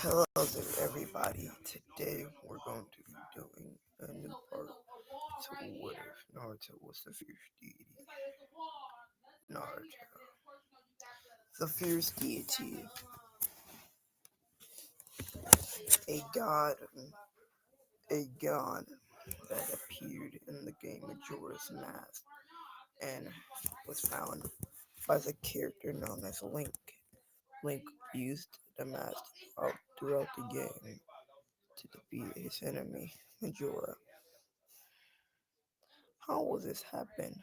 Hello there, everybody. Today we're going to be doing a new part to what if Naruto was the fierce deity. Naruto, the fierce deity, a god, a god that appeared in the game Majora's Mask and was found by the character known as Link. Link used the mask throughout the game to defeat his enemy, Majora. How will this happen?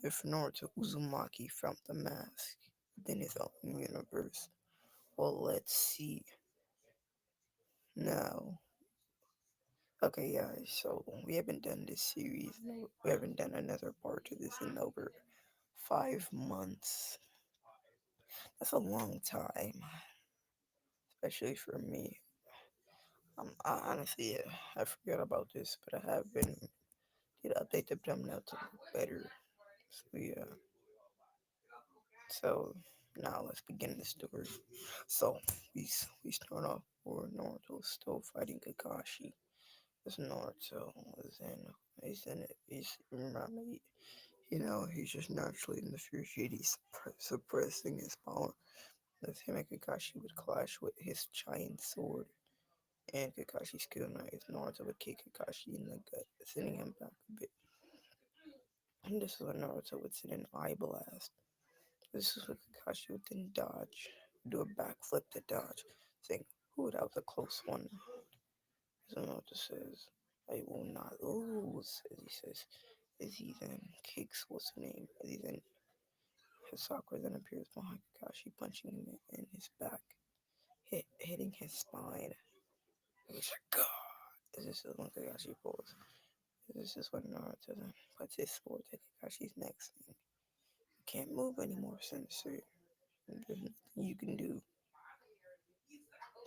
If Naruto Uzumaki found the mask within his own universe, well, let's see. Now, okay, yeah, so we haven't done this series, we haven't done another part to this in over 5 months. That's a long time, especially for me. Honestly, I forgot about this, but I have been did update the thumbnail to look better. So yeah, so now let's begin the story. So we start off where Naruto is still fighting Kakashi. As Naruto is in, he's remember, he's just naturally in the future. He's suppressing his power. As him and Kakashi would clash with his giant sword, and Kakashi's skill knife. Naruto would kick Kakashi in the gut, sending him back a bit. And this is when Naruto would send an eye blast. This is what Kakashi would then dodge, do a backflip to dodge, saying, "Ooh, that was a close one." So Naruto says, "I will not lose," as he says, as he then kicks, what's her name, as he then, Sakura then appears behind Kakashi, punching him in his back, hitting his spine. And he's like, God! This is when Kakashi pulls. This is when Naruto then puts his sword to Kakashi's neck, saying, "You can't move anymore, Sensei. There's nothing you can do."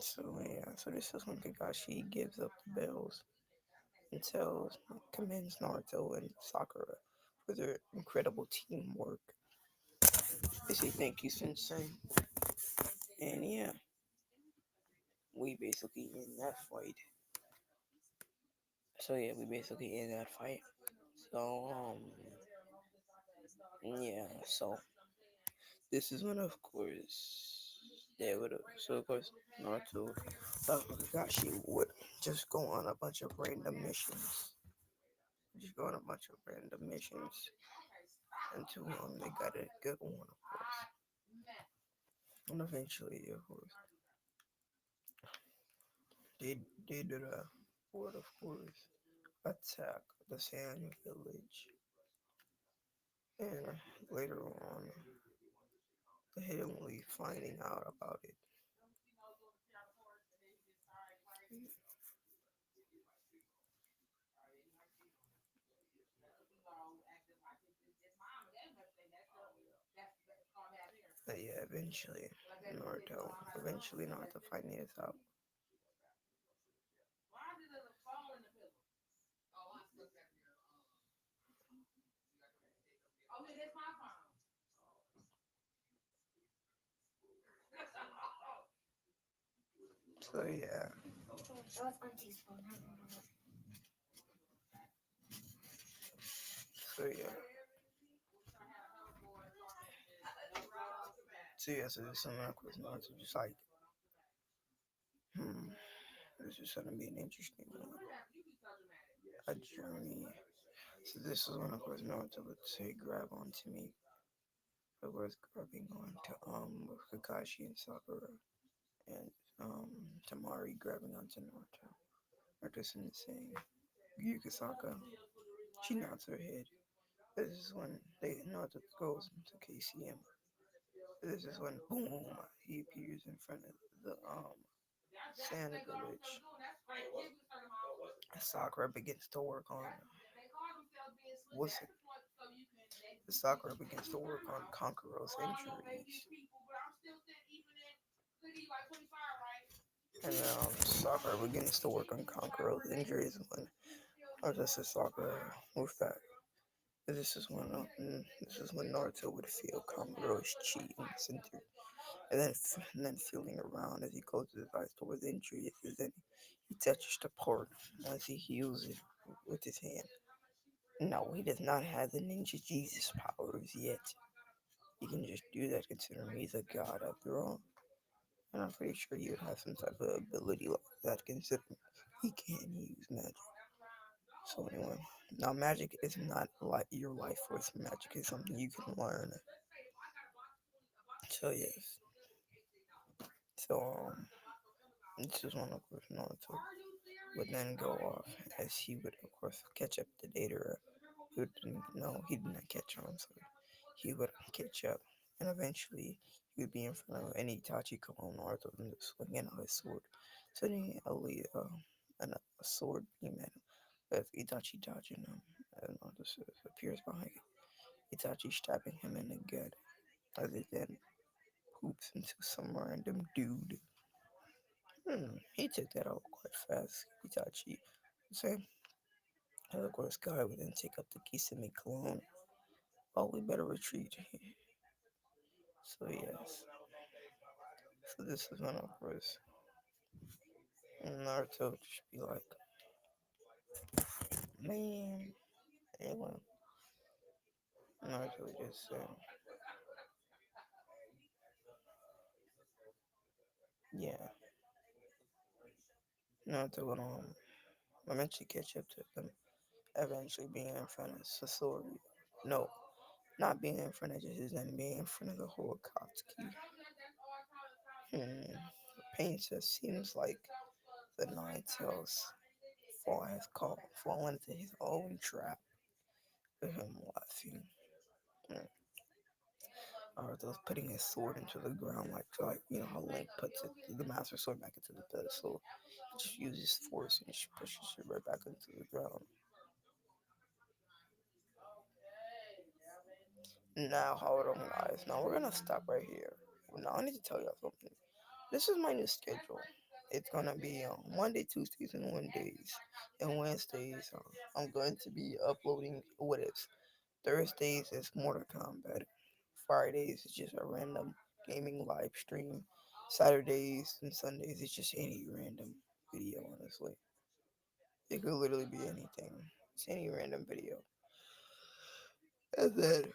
So yeah, so this is when Kakashi gives up the bells and commends Naruto and Sakura for their incredible teamwork. They say thank you, Sensei. And yeah, we basically in that fight. So yeah, we basically in that fight. So yeah, so this is when of course they would so of course Naruto Kakashi would just go on a bunch of random missions. Just go on a bunch of random missions until they got a good one, of course. And eventually, of course, they did would, of course, attack the Sand Village. And later on, the Hidden Leaf finding out about it. But yeah, Naruto finding this out. So yeah, so yeah, so there's something like with Naruto just like, hmm, this is gonna be an interesting one, a journey. So this is when of course Naruto would say, "Grab onto me." Of course, grabbing onto Kakashi and Sakura, and Tamari grabbing onto Naruto. Naruto's saying, "Yukisaka." She nods her head. This is when Naruto goes into KCM. This is when boom he appears in front of the Sand Village. Sakura begins to work on what's it? Sakura begins to work on Konkuro's injuries. And Sakura begins to work on Konkuro's injuries when Naruto says, "Sakura, move back." This is when Naruto would feel Kamaro's chi in the center, and then feeling around as he closes his eyes towards the injury. Then he touches the part as he heals it with his hand. No, he does not have the ninja Jesus powers yet. He can just do that considering he's a god after all. And I'm pretty sure he would have some type of ability like that considering he can use magic. So anyway, now magic is not like your life force. Magic is something you can learn. So yes. So this is one of course Naruto would then go off as he would of course catch up to Data. He would no, he did not catch up. I'm sorry. He would catch up, and eventually he would be in front of any Itachi clone Naruto and just swinging out his sword, sending a sword beam at him. With Itachi dodging him, and Naruto appears behind Itachi stabbing him in the gut as it then poops into some random dude. He took that out quite fast. Itachi say, and of course, Guy would then take up the Kisame clone. Oh, we better retreat. So, yes. So, this is when, of course, Naruto would just be like, man. Anyway, Naruto would just say, yeah. Naruto would eventually catch up to them, eventually being in front of Sasori. No, not being in front of just his name, being in front of the whole Akatsuki. Hmm. Pain says, seems like the Nine Tails fall into his own trap with him laughing. Hmm. Naruto's putting his sword into the ground like how Link puts the Master Sword back into the pedestal. He just uses force and just pushes it right back into the ground. Now, hold on, guys. Now we're gonna stop right here. Now I need to tell y'all something. This is my new schedule. It's gonna be on Monday, Tuesdays, and Wednesdays. And Wednesdays, I'm going to be uploading what is. Thursdays is Mortal Kombat. Fridays is just a random gaming live stream. Saturdays and Sundays is just any random video. Honestly, it could literally be anything. It's any random video. And then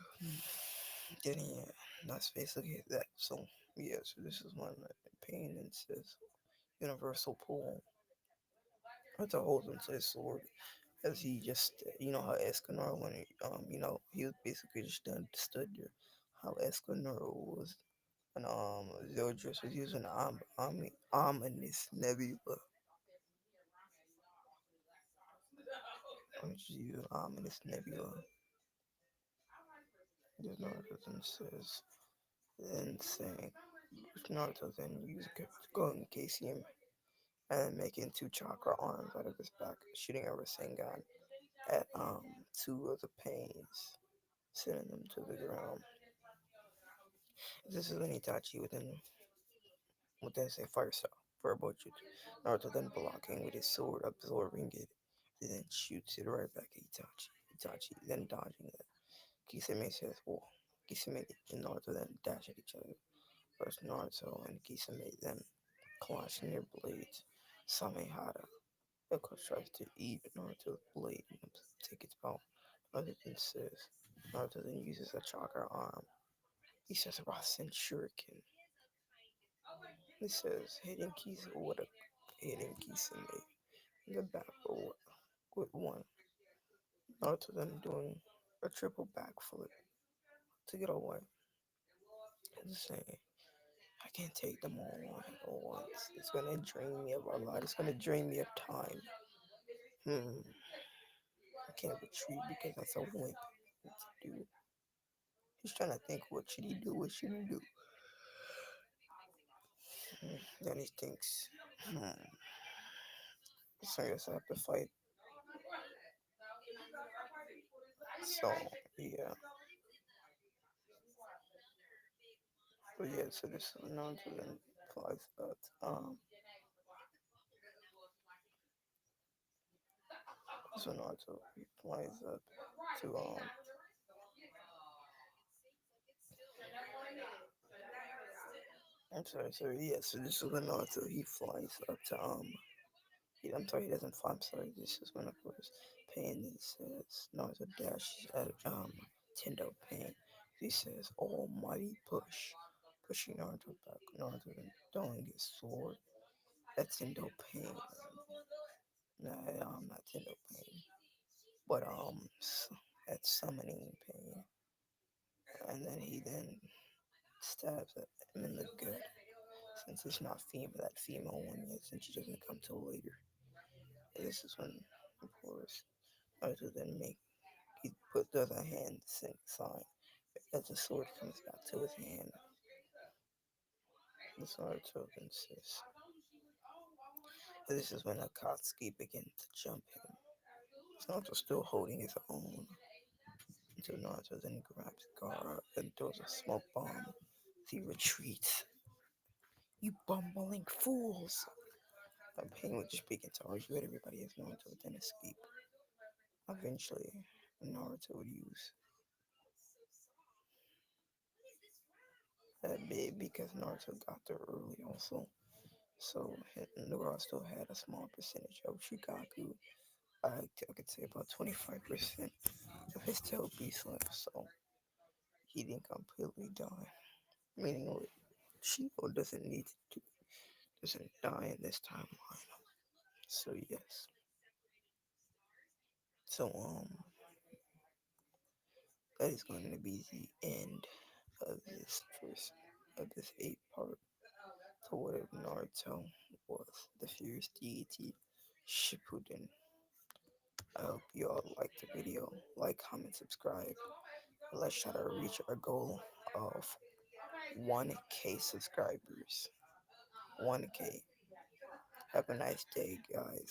yeah, that's basically that. So yeah, so this is one pain and says universal pull. That's a hold onto his sword as he just how Escanor when he was basically just stood there. How Escanor was and Zildjian was using ominous nebula. I'm just using ominous nebula. There's Naruto then says then saying Naruto then used going Cassium and making two chakra arms out of his back, shooting a Rasengan at two of the pains, sending them to the ground. This is when Itachi would then say fire style for a Bochut. Naruto then blocking with his sword, absorbing it. He then shoots it right back at Itachi. Itachi then dodging it. Kisame says, "Whoa." Kisame and Naruto then dash at each other. First Naruto and Kisame then clashing their blades. Samehara. Echo tries to eat Naruto's blade and take its bone. Naruto then uses a chakra arm. He says Rasen Shuriken. He says hitting Kisame in the back with one. Naruto then doing a triple backflip to get away. And saying, I can't take them all on at once. It's gonna drain me of a lot. It's gonna drain me of time. Hmm. I can't retreat because that's a wimp to do. He's trying to think what should he do, what should he do. Then he thinks, so I guess I have to fight. So yeah. But yeah, so this Naruto then flies out. So Naruto he flies up to I'm sorry, sorry. Yeah, so this is when Naruto he flies up to I'm sorry, he doesn't fly. I'm sorry. This is when of course Pain then says Naruto dashes at Tendo Pain. He says Almighty push, pushing Naruto back. Naruto then throwing his sword at Tendo Pain. Nah, I'm not Tendo Pain, but at summoning Pain, and then he then stabs at him in the gut. Since it's not female, that female one yet, since she doesn't come till later. And this is when, of course, Naruto then he put the other hand the same sign. As the sword comes back to his hand, the Naruto then says, this is when Akatsuki begins to jump him. Naruto still holding his own until Naruto then grabs Gara and throws a smoke bomb. He retreats. You bumbling fools! Pain would just begin to argue with everybody as Naruto would then escape. Eventually, Naruto would use that bit because Naruto got there early also. So Naruto still had a small percentage of Shukaku. I could say about 25% of his tail piece left, so he didn't completely die. Meaning Shino doesn't die in this timeline. So yes. So that is going to be the end of this 8 part to what if Naruto was the fierce deity Shippuden. I hope you all liked the video. Like, comment, subscribe. Let's try to reach our goal of 1K subscribers. 1K. Have a nice day, guys.